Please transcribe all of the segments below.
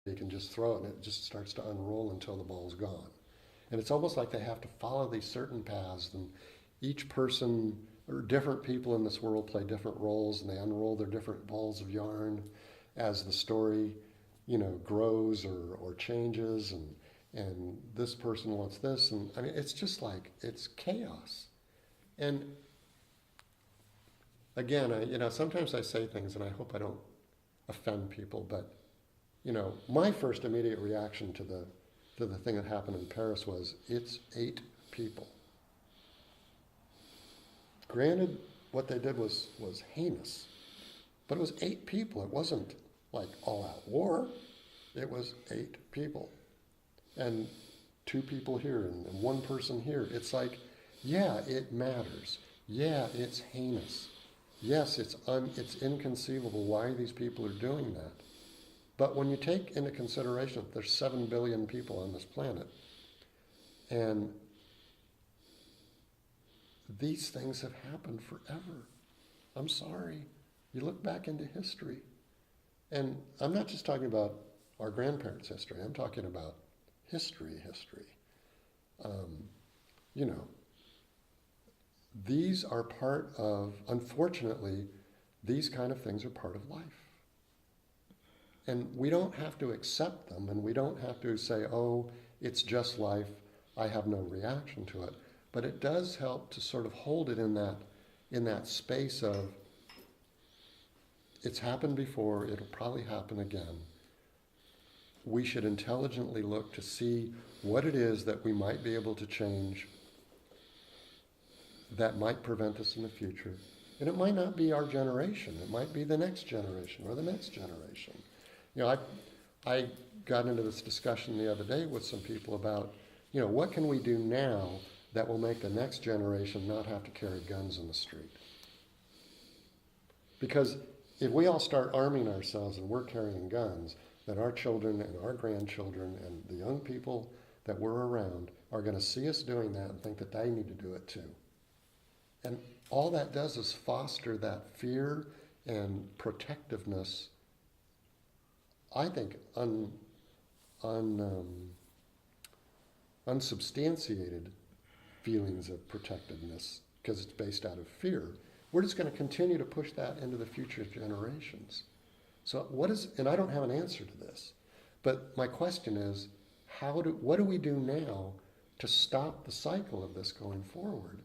you can just throw it and it just starts to unroll until the ball's gone. And it's almost like they have to follow these certain paths, and each person or different people in this world play different roles, and they unroll their different balls of yarn as the story, grows or changes, and this person wants this, and I mean, it's just like, it's chaos. And again, sometimes I say things, and I hope I don't offend people, but my first immediate reaction to the thing that happened in Paris was, it's 8 people. Granted, what they did was heinous, but it was 8 people. It wasn't like all-out war. It was 8 people, and 2 people here and 1 person here. It's like, yeah, it matters. Yeah, it's heinous. Yes, it's inconceivable why these people are doing that. But when you take into consideration that there's 7 billion people on this planet, and these things have happened forever. I'm sorry. You look back into history, and I'm not just talking about our grandparents' history. I'm talking about history. You know, these are part of, unfortunately, these kind of things are part of life. And we don't have to accept them, and we don't have to say, oh, it's just life, I have no reaction to it. But it does help to sort of hold it in that space of, it's happened before, it'll probably happen again. We should intelligently look to see what it is that we might be able to change that might prevent us in the future. And it might not be our generation, it might be the next generation or the next generation. You know, I got into this discussion the other day with some people about, you know, what can we do now that will make the next generation not have to carry guns in the street? Because if we all start arming ourselves and we're carrying guns, then our children and our grandchildren and the young people that we're around are going to see us doing that and think that they need to do it too. And all that does is foster that fear and protectiveness, I think, unsubstantiated feelings of protectiveness because it's based out of fear. We're just going to continue to push that into the future generations. So and I don't have an answer to this, but my question is, what do we do now to stop the cycle of this going forward?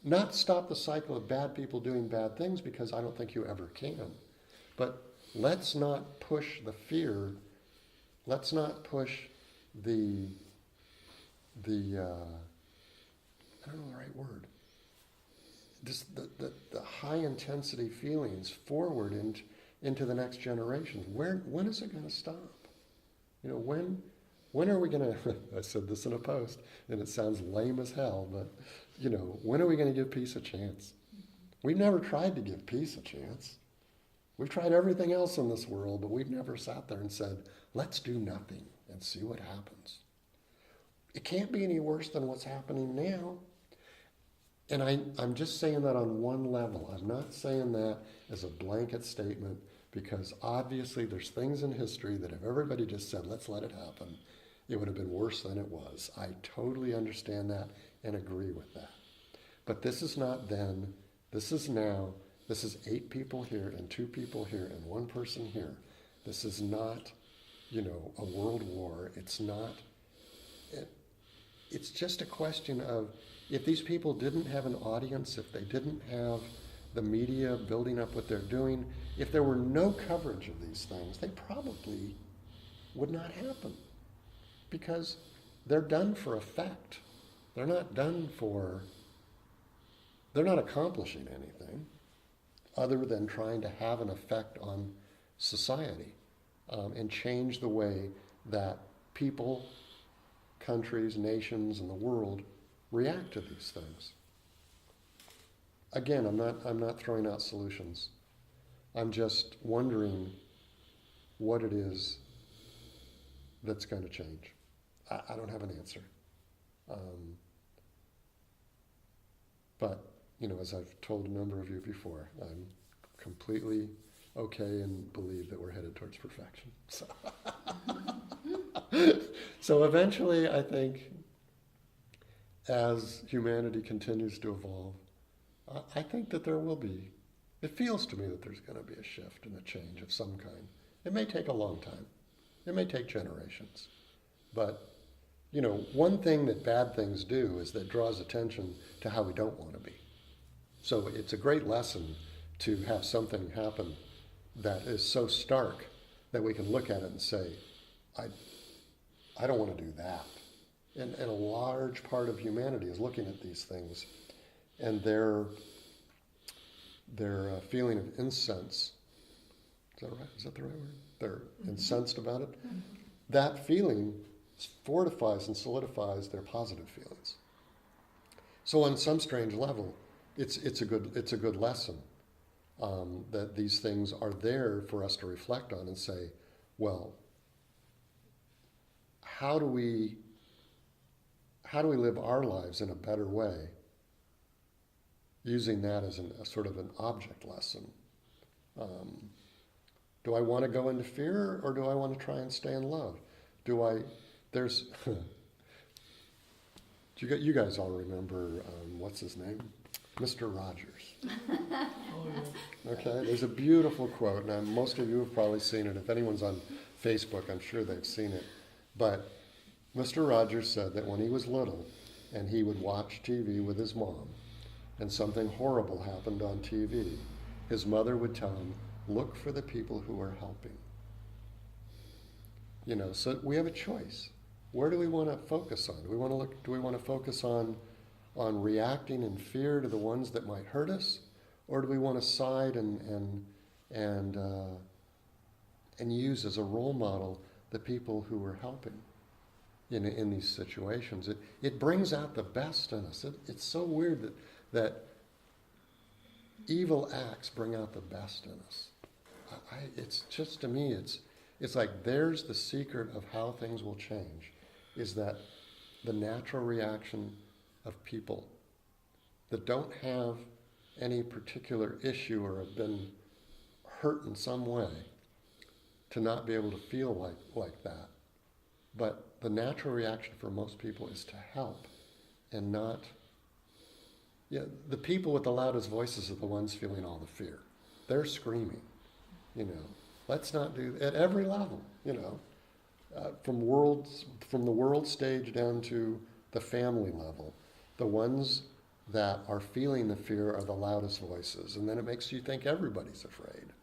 Not stop the cycle of bad people doing bad things, because I don't think you ever can. But let's not push the fear. Let's not push the I don't know the right word. Just the high intensity feelings forward into the next generations. When is it going to stop? You know, when are we going to, I said this in a post, and it sounds lame as hell, but, you know, when are we going to give peace a chance? We've never tried to give peace a chance. We've tried everything else in this world, but we've never sat there and said, let's do nothing and see what happens. It can't be any worse than what's happening now. And I'm just saying that on one level. I'm not saying that as a blanket statement, because obviously there's things in history that if everybody just said, let's let it happen, it would have been worse than it was. I totally understand that and agree with that. But this is not then, this is now. This is 8 people here and 2 people here and 1 person here. This is not, you know, a world war. It's not, it's just a question of, if these people didn't have an audience, if they didn't have the media building up what they're doing, if there were no coverage of these things, they probably would not happen, because they're done for effect. They're not they're not accomplishing anything other than trying to have an effect on society and change the way that people, countries, nations, and the world react to these things. Again, I'm not throwing out solutions. I'm just wondering what it is that's going to change. I don't have an answer. But, you know, as I've told a number of you before, I'm completely okay and believe that we're headed towards perfection. So So eventually, I think, as humanity continues to evolve, I think that there will be, it feels to me that there's going to be a shift and a change of some kind. It may take a long time. It may take generations. But, one thing that bad things do is that draws attention to how we don't want to be. So it's a great lesson to have something happen that is so stark that we can look at it and say, I don't want to do that. And a large part of humanity is looking at these things, and their feeling of incense. Is that right? Is that the right word? They're incensed about it. That feeling fortifies and solidifies their positive feelings. So on some strange level, it's a good lesson that these things are there for us to reflect on and say, well, how do we live our lives in a better way, using that as a sort of an object lesson? Do I want to go into fear, or do I want to try and stay in love? There's, you guys all remember, what's his name? Mr. Rogers. Oh, yeah. Okay, there's a beautiful quote, and most of you have probably seen it. If anyone's on Facebook, I'm sure they've seen it. But Mr. Rogers said that when he was little and he would watch TV with his mom and something horrible happened on TV, his mother would tell him, look for the people who are helping. So we have a choice. Where do we want to focus on? Do we want to focus on reacting in fear to the ones that might hurt us, or do we want to side and use as a role model the people who are helping in these situations? It brings out the best in us. It's so weird that evil acts bring out the best in us. It's just, to me, it's like there's the secret of how things will change, is that the natural reaction of people that don't have any particular issue or have been hurt in some way to not be able to feel like that. But the natural reaction for most people is to help and not, the people with the loudest voices are the ones feeling all the fear. They're screaming, let's not do, at every level, from the world stage down to the family level. The ones that are feeling the fear are the loudest voices, and then it makes you think everybody's afraid,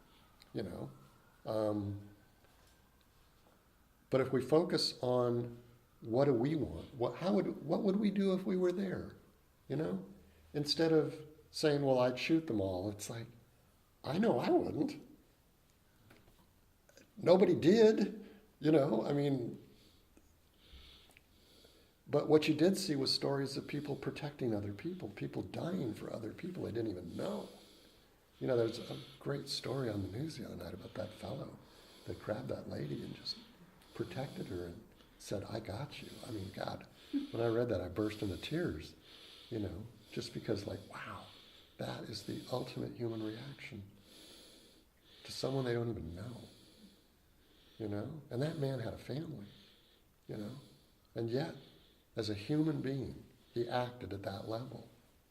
But if we focus on what do we want, what would we do if we were there, Instead of saying, well, I'd shoot them all, it's like, I know I wouldn't. Nobody did, But what you did see was stories of people protecting other people dying for other people they didn't even know. There's a great story on the news the other night about that fellow that grabbed that lady and just protected her and said, I got you. God, when I read that, I burst into tears, just because, wow, that is the ultimate human reaction to someone they don't even know, And that man had a family, And yet, as a human being, he acted at that level.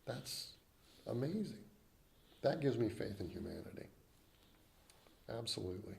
That's amazing. That gives me faith in humanity. Absolutely.